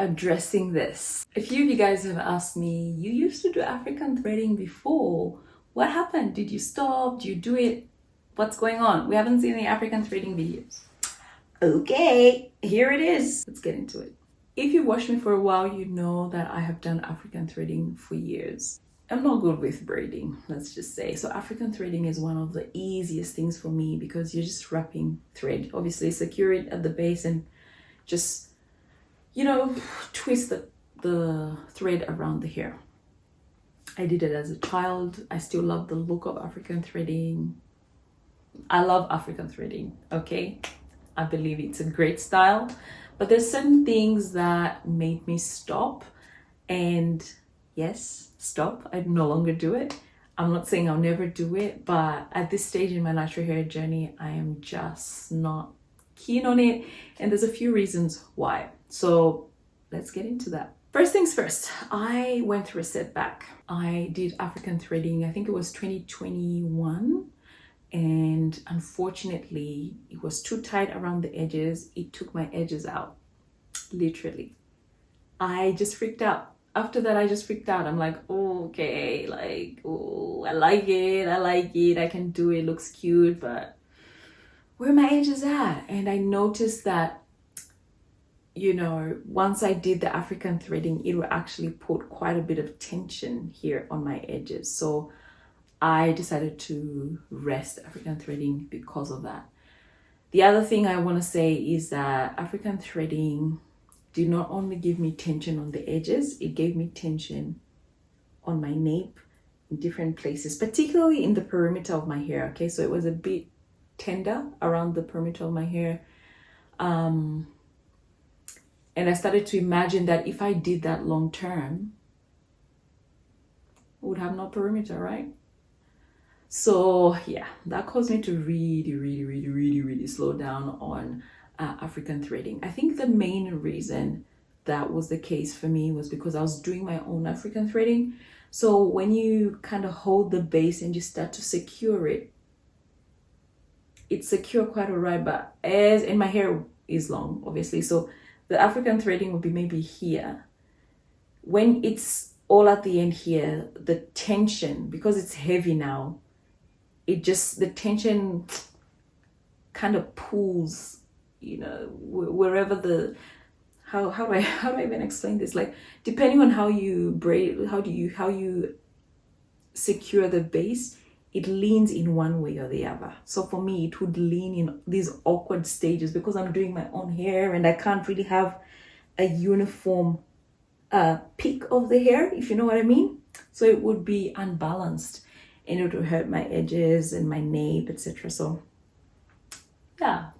addressing this. A few of you guys have asked me, you used to do African threading before. What happened? Did you stop? Do you do it? What's going on? We haven't seen the African threading videos. Okay, here it is. Let's get into it. If you watched me for a while, you know that I have done African threading for years. I'm not good with braiding, let's just say. So African threading is one of the easiest things for me because you're just wrapping thread. Obviously, secure it at the base and just, you know, twist the thread around the hair. I did it as a child. I still love the look of African threading. I love African threading, okay? I believe it's a great style. But there's certain things that made me stop. And yes, stop. I no longer do it. I'm not saying I'll never do it, but at this stage in my natural hair journey, I am just not keen on it. And there's a few reasons why. So let's get into that. First things first, I went through a setback. I did African threading, I think it was 2021. And unfortunately, it was too tight around the edges. It took my edges out, literally. I just freaked out. After that, I just freaked out. I'm like, oh, okay, like, oh, I like it, I can do it, looks cute, but where are my edges at? And I noticed that, you know, once I did the African threading, it would actually put quite a bit of tension here on my edges. So I decided to rest African threading because of that. The other thing I want to say is that African threading did not only give me tension on the edges, it gave me tension on my nape in different places, particularly in the perimeter of my hair, okay? So it was a bit tender around the perimeter of my hair. And I started to imagine that if I did that long term, I would have no perimeter, right? So yeah, that caused me to really slow down on African threading. I think the main reason that was the case for me was because I was doing my own African threading. So when you kind of hold the base and you start to secure it, it's secure quite all right, but and my hair is long, obviously. So the African threading would be maybe here. When it's all at the end here, the tension, because it's heavy now, the tension kind of pulls, you know, wherever how do I even explain this? Like, depending on how you braid, how you secure the base, it leans in one way or the other. So for me, it would lean in these awkward stages because I'm doing my own hair and I can't really have a uniform peak of the hair, if you know what I mean. So it would be unbalanced and it would hurt my edges and my nape, etc. So yeah,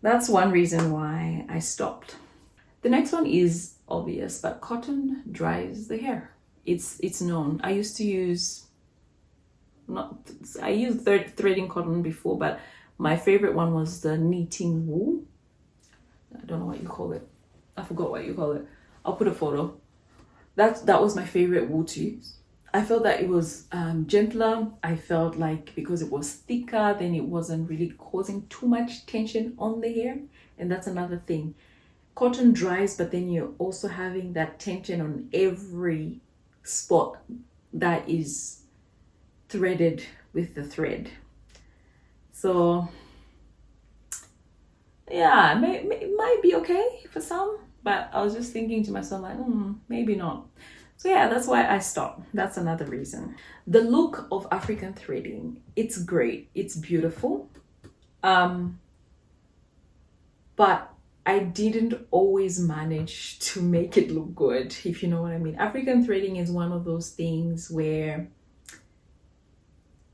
that's one reason why I stopped. The next one is obvious, but cotton dries the hair. It's known. I used threading cotton before, but my favorite one was the knitting wool. I don't know what you call it. I forgot what you call it. I'll put a photo. That was my favorite wool to use. I felt that it was gentler. I felt like because it was thicker, then it wasn't really causing too much tension on the hair. And that's another thing. Cotton dries, but then you're also having that tension on every spot that is threaded with the thread. So yeah, it might be okay for some, but I was just thinking to myself like, maybe not. So yeah, that's why I stopped. That's another reason. The look of African threading, it's great. It's beautiful. But I didn't always manage to make it look good, if you know what I mean. African threading is one of those things where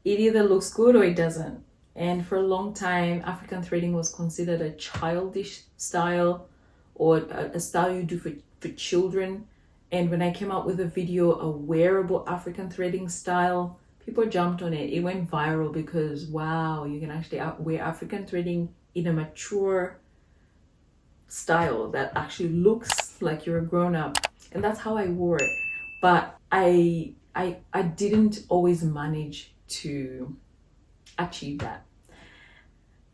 it either looks good or it doesn't. And for a long time, African threading was considered a childish style or a style you do for children. And when I came out with a video, a wearable African threading style, people jumped on it. It went viral because, wow, you can actually wear African threading in a mature style that actually looks like you're a grown-up. And that's how I wore it. But I didn't always manage to achieve that.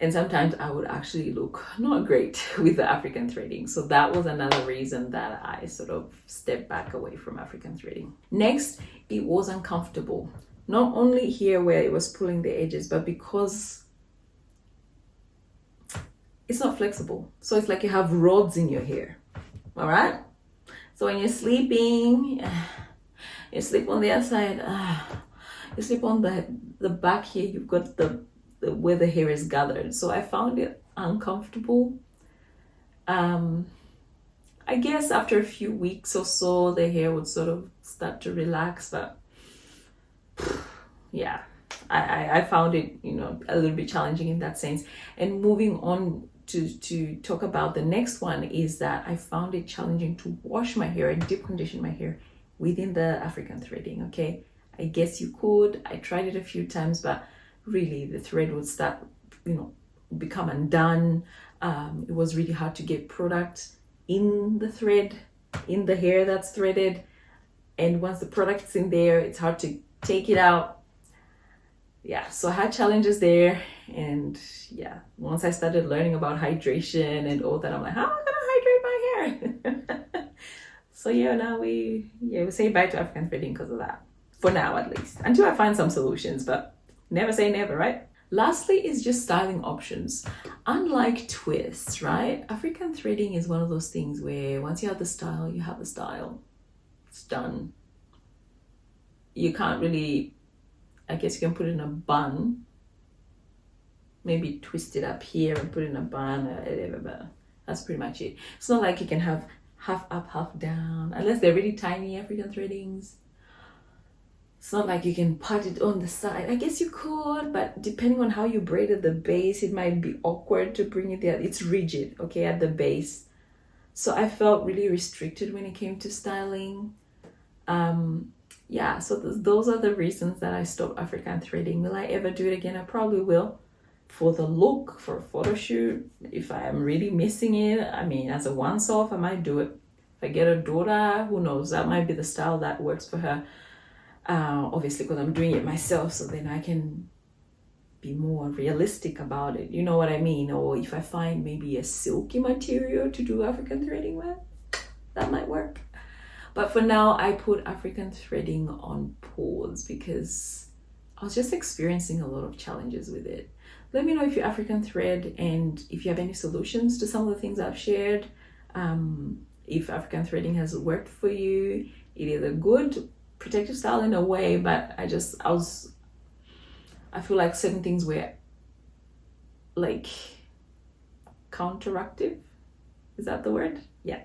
And sometimes I would actually look not great with the African threading. So that was another reason that I sort of stepped back away from African threading. Next, it was uncomfortable. Not only here where it was pulling the edges, but because it's not flexible. So it's like you have rods in your hair. All right? So when you're sleeping, you sleep on the other side, you sleep on the back here, you've got the where the hair is gathered. So I found it uncomfortable. I guess after a few weeks or so, the hair would sort of start to relax, but yeah, I found it, you know, a little bit challenging in that sense. And moving on to talk about the next one is that I found it challenging to wash my hair and deep condition my hair within the African threading. Okay, I guess you could. I tried it a few times, but really the thread would start, you know, become undone. It was really hard to get product in the thread, in the hair that's threaded, and once the product's in there, it's hard to take it out. Yeah, so I had challenges there. And yeah, once I started learning about hydration and all that, I'm like, how am I gonna hydrate my hair? So yeah, now we say bye to African threading because of that, for now at least, until I find some solutions, but never say never, right? Lastly is just styling options. Unlike twists, right? African threading is one of those things where once you have the style, you have the style. It's done. You can't really, I guess you can put it in a bun, maybe twist it up here and put it in a bun, but that's pretty much it. It's not like you can have half up, half down, unless they're really tiny African threadings. It's not like you can part it on the side. I guess you could, but depending on how you braided the base, it might be awkward to bring it there. It's rigid, okay, at the base. So I felt really restricted when it came to styling. Yeah, so those are the reasons that I stopped African threading. Will I ever do it again? I probably will. For the look, for a photo shoot, if I am really missing it, I mean, as a once-off, I might do it. If I get a daughter, who knows, that might be the style that works for her. Obviously, because I'm doing it myself, so then I can be more realistic about it. You know what I mean? Or if I find maybe a silky material to do African threading with, that might work. But for now, I put African threading on pause because I was just experiencing a lot of challenges with it. Let me know if you African thread and if you have any solutions to some of the things I've shared. If African threading has worked for you, it is a good protective style in a way, but I feel like certain things were like counteractive. Is that the word? Yeah.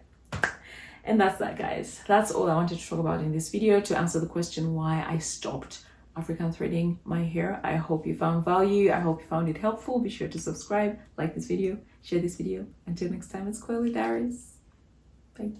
And that's that, guys. That's all I wanted to talk about in this video to answer the question why I stopped African threading my hair. I hope you found value. I hope you found it helpful. Be sure to subscribe, like this video, share this video. Until next time, it's Coily Diaries. Bye.